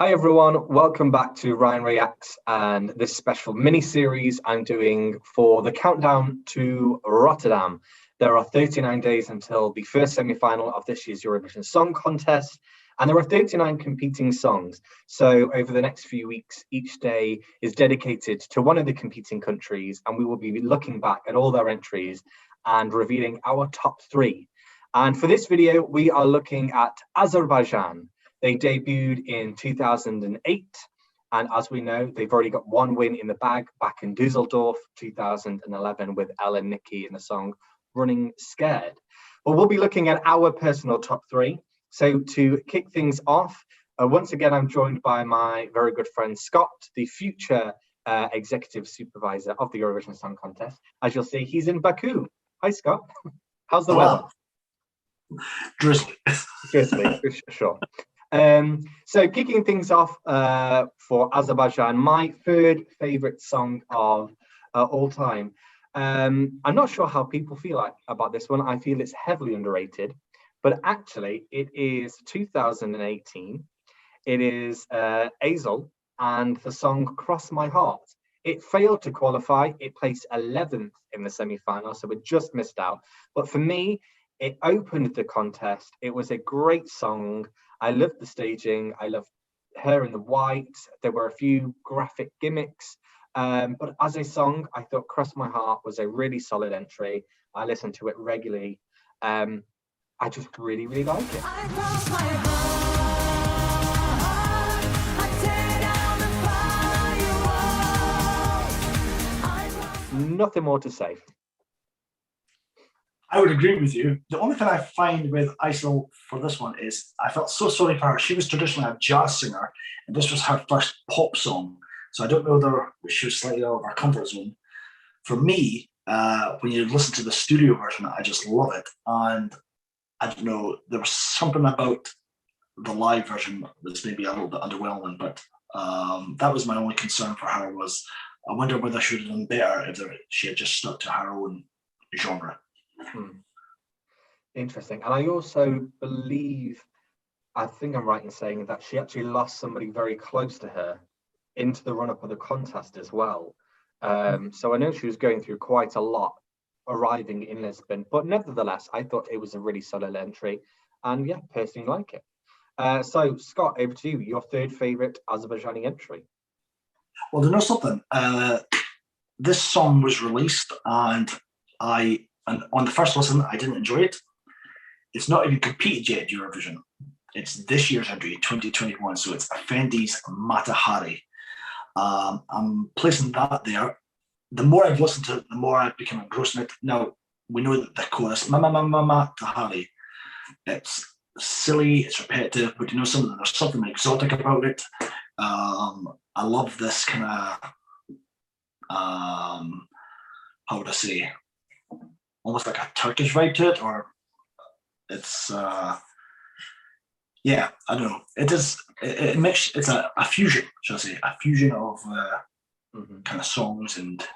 Hi everyone, welcome back to Ryan Reacts and this special mini-series I'm doing for the countdown to Rotterdam. There are 39 days until the first semi-final of this year's Eurovision Song Contest, and there are 39 competing songs. So over the next few weeks, each day is dedicated to one of the competing countries, and we will be looking back at all their entries and revealing our top three. And for this video, we are looking at Azerbaijan. They debuted in 2008, and as we know, they've already got one win in the bag back in Dusseldorf 2011 with Ella and Nikki in the song Running Scared. But we'll be looking at our personal top three. So to kick things off, once again, I'm joined by my very good friend Scott, the future executive supervisor of the Eurovision Song Contest. As you'll see, he's in Baku. Hi, Scott. How's the weather? Drizzly. Drizzly, sure. So kicking things off for Azerbaijan, my third favorite song of all time. I'm not sure how people feel about this one. I feel it's heavily underrated, but actually it is 2018. It is Azel and the song Cross My Heart. It failed to qualify. It placed 11th in the semi-final, so it just missed out. But for me, it opened the contest. It was a great song. I loved the staging. I loved her in the white. There were a few graphic gimmicks. But as a song, I thought Cross My Heart was a really solid entry. I listened to it regularly. I just really, really like it. I cross my heart, I tear down the firewall. Nothing more to say. I would agree with you. The only thing I find with Aysel for this one is I felt so sorry for her. She was traditionally a jazz singer, and this was her first pop song. So I don't know whether she was slightly out of her comfort zone. For me, when you listen to the studio version, I just love it. And I don't know, there was something about the live version that's maybe a little bit underwhelming, but that was my only concern for her was I wonder whether she would have done better if she had just stuck to her own genre. Interesting. And I also believe, I think I'm right in saying that she actually lost somebody very close to her into the run-up of the contest as well. So I know she was going through quite a lot arriving in Lisbon, but nevertheless, I thought it was a really solid entry, and yeah, personally like it. So Scott, over to you, your third favorite Azerbaijani entry. Well, you know something, this song was released and on the first listen, I didn't enjoy it. It's not even competed yet at Eurovision. It's this year's entry, 2021, so it's Effendi's Mata Hari. I'm placing that there. The more I've listened to it, the more I've become engrossed in it. Now, we know that the chorus, Mata Hari, it's silly, it's repetitive, but you know something, there's something exotic about it. I love this kind of, how would I say, almost like a Turkish vibe to it, or it's yeah, I don't know. It makes it's a fusion, shall I say, a fusion of kind of songs and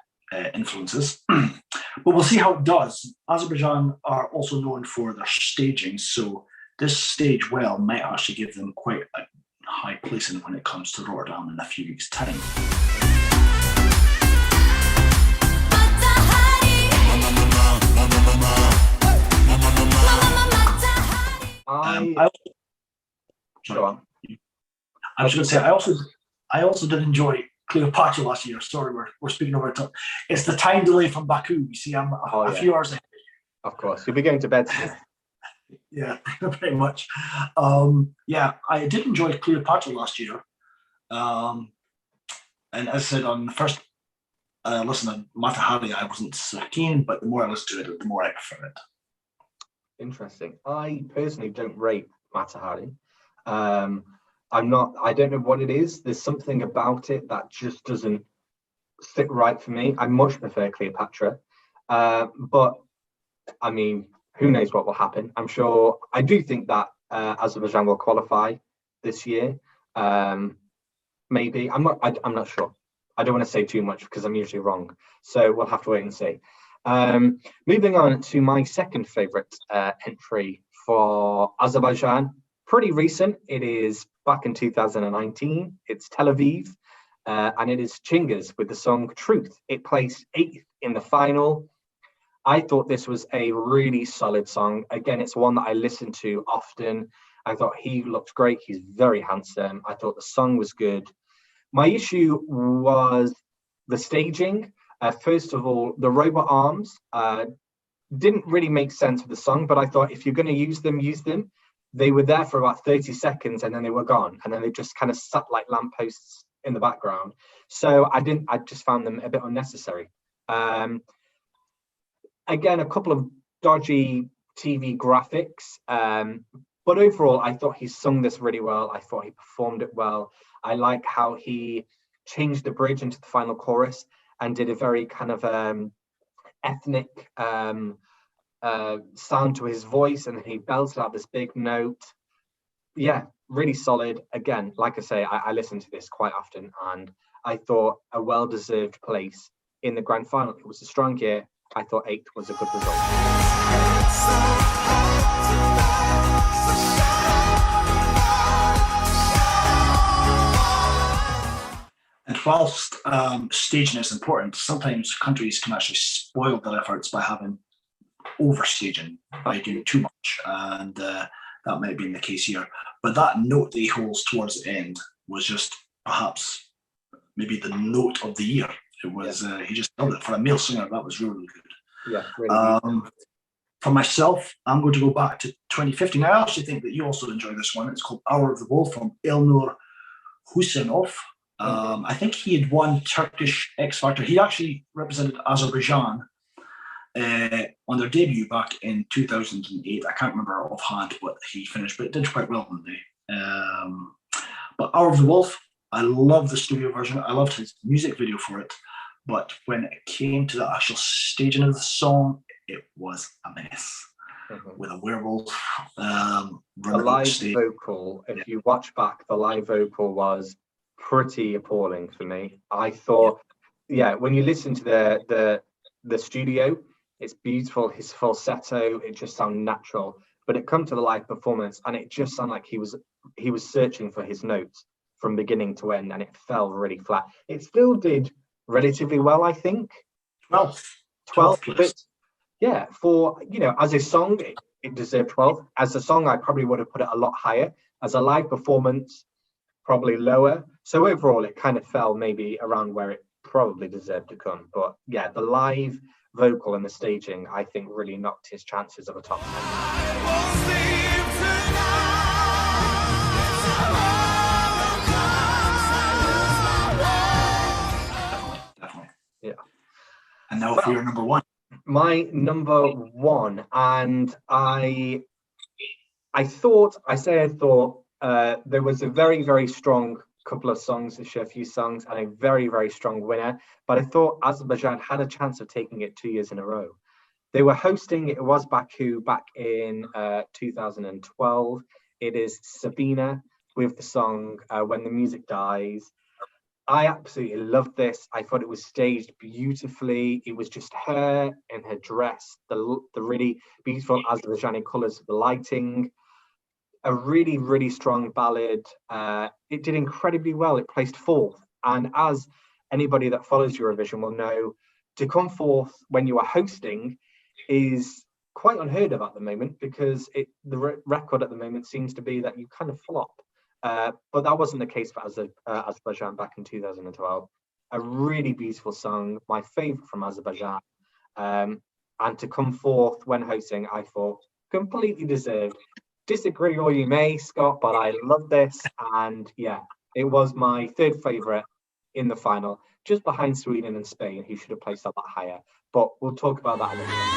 influences. But we'll see how it does. Azerbaijan are also known for their staging, so this stage well might actually give them quite a high placing when it comes to Rotterdam in a few weeks' time. I was going to say I also did enjoy Cleopatra last year. Sorry, we're speaking over it. It's the time delay from Baku. You see, I'm a few hours ahead. Of course, you'll be going to bed soon. Yeah, pretty much. Yeah, I did enjoy Cleopatra last year. And as I said on the first listen to Mata Hari, I wasn't so keen, but the more I listened to it, the more I prefer it. Interesting. I personally don't rate Mata Hari. I don't know what it is. There's something about it that just doesn't sit right for me. I much prefer Cleopatra. But I mean, who knows what will happen? I'm sure. I do think that Azerbaijan will qualify this year. Maybe. I'm not sure. I don't want to say too much because I'm usually wrong. So we'll have to wait and see. Moving on to my second favorite entry for Azerbaijan. Pretty recent. It is back in 2019. It's Tel Aviv, and it is Chingas with the song Truth. It placed 8th in the final. I thought this was a really solid song. Again, it's one that I listen to often. I thought he looked great. He's very handsome. I thought the song was good. My issue was the staging. First of all, the robot arms didn't really make sense with the song, but I thought if you're going to use them, use them. They were there for about 30 seconds and then they were gone. And then they just kind of sat like lampposts in the background. So I just found them a bit unnecessary. Again, a couple of dodgy TV graphics. But overall, I thought he sung this really well. I thought he performed it well. I like how he changed the bridge into the final chorus and did a very kind of ethnic sound to his voice, and he belted out this big note. Yeah, really solid. Again, like I say, I listen to this quite often, and I thought a well-deserved place in the grand final. It was a strong year. I thought 8th was a good result. And whilst staging is important, sometimes countries can actually spoil their efforts by having overstaging, by doing too much, and that might have been the case here. But that note that he holds towards the end was just perhaps maybe the note of the year. It was he just nailed it for a male singer. That was really good. Yeah, really. For myself, I'm going to go back to 2015. I actually think that you also enjoy this one. It's called Hour of the Wolf from Ilnur Husinov. I think he had won Turkish X Factor. He actually represented Azerbaijan on their debut back in 2008. I can't remember offhand what he finished, but it did quite well on the day. But Hour of the Wolf, I love the studio version. I loved his music video for it. But when it came to the actual staging of the song, it was a mess with a werewolf. The live vocal, if you watch back, the live vocal was pretty appalling for me. I thought, when you listen to the studio, it's beautiful. His falsetto, it just sounded natural. But it come to the live performance, and it just sounded like he was searching for his notes from beginning to end, and it fell really flat. It still did relatively well, I think. 12, but yeah, for as a song, it deserved 12. As a song, I probably would have put it a lot higher. As a live performance, probably lower. So overall, it kind of fell maybe around where it probably deserved to come. But yeah, the live vocal and the staging, I think, really knocked his chances of a top 10. And now for your number one. My number one, and I thought there was a very, very strong couple of songs this year, a few songs, and a very, very strong winner. But I thought Azerbaijan had a chance of taking it 2 years in a row. They were hosting, it was Baku back in 2012. It is Sabina with the song When the Music Dies. I absolutely loved this. I thought it was staged beautifully. It was just her in her dress, the really beautiful Azerbaijani colours, the lighting, a really, really strong ballad. It did incredibly well. It placed 4th. And as anybody that follows Eurovision will know, to come 4th when you are hosting is quite unheard of at the moment, because the record at the moment seems to be that you kind of flop. But that wasn't the case for Azerbaijan back in 2012. A really beautiful song, my favourite from Azerbaijan. And to come 4th when hosting, I thought completely deserved. Disagree all you may, Scott, but I love this. And yeah, it was my 3rd favourite in the final, just behind Sweden and Spain, who should have placed a lot higher. But we'll talk about that in a minute.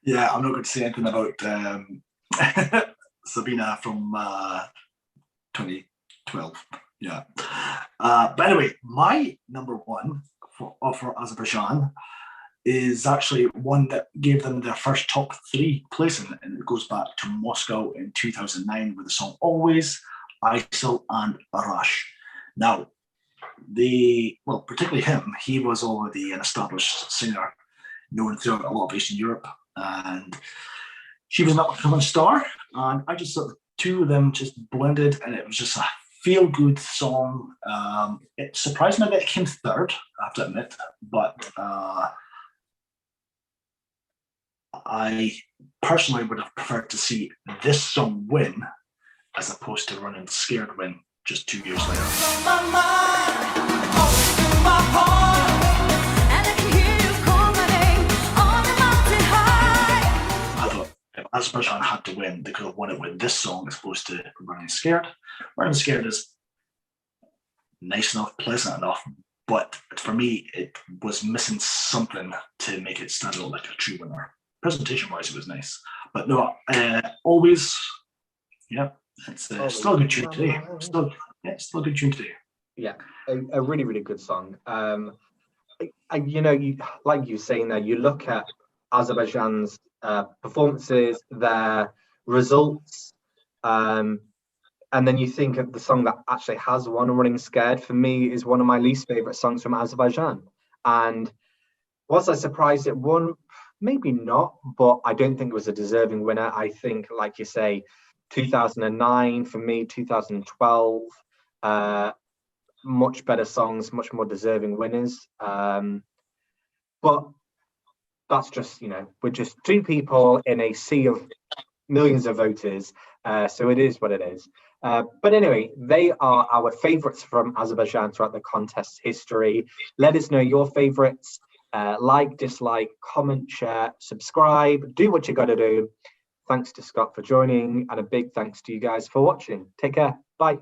Yeah, I'm not going to say anything about Sabina from 2012. Yeah. But anyway, my number one for Azerbaijan is actually one that gave them their first top 3 placing, and it goes back to Moscow in 2009 with the song Always, ISIL and Arash. Now, particularly him, he was already an established singer known throughout a lot of Eastern Europe. And she was an up-and-coming star, and I just thought the two of them just blended, and it was just a feel-good song. It surprised me that it came third, I have to admit, but I personally would have preferred to see this song win as opposed to Running Scared win just 2 years later. I thought if Azerbaijan had to win, they could have won it with this song as opposed to Running Scared. Running Scared is nice enough, pleasant enough, but for me, it was missing something to make it stand out like a true winner. Presentation-wise, it was nice, but no, always, yeah, it's still a good tune today. Still a good tune today. Yeah, a really, really good song. You know, like you were saying there, you look at Azerbaijan's performances, their results, and then you think of the song that actually has won, Running Scared, for me is one of my least favorite songs from Azerbaijan. And was I surprised it won? Maybe not, but I don't think it was a deserving winner. I think, like you say, 2009 for me, 2012, much better songs, much more deserving winners. But that's just, you know, we're just two people in a sea of millions of voters. So it is what it is. But anyway, they are our favourites from Azerbaijan throughout the contest's history. Let us know your favourites. Like, dislike, comment, share, subscribe, do what you got to do. Thanks to Scott for joining, and a big thanks to you guys for watching. Take care. Bye.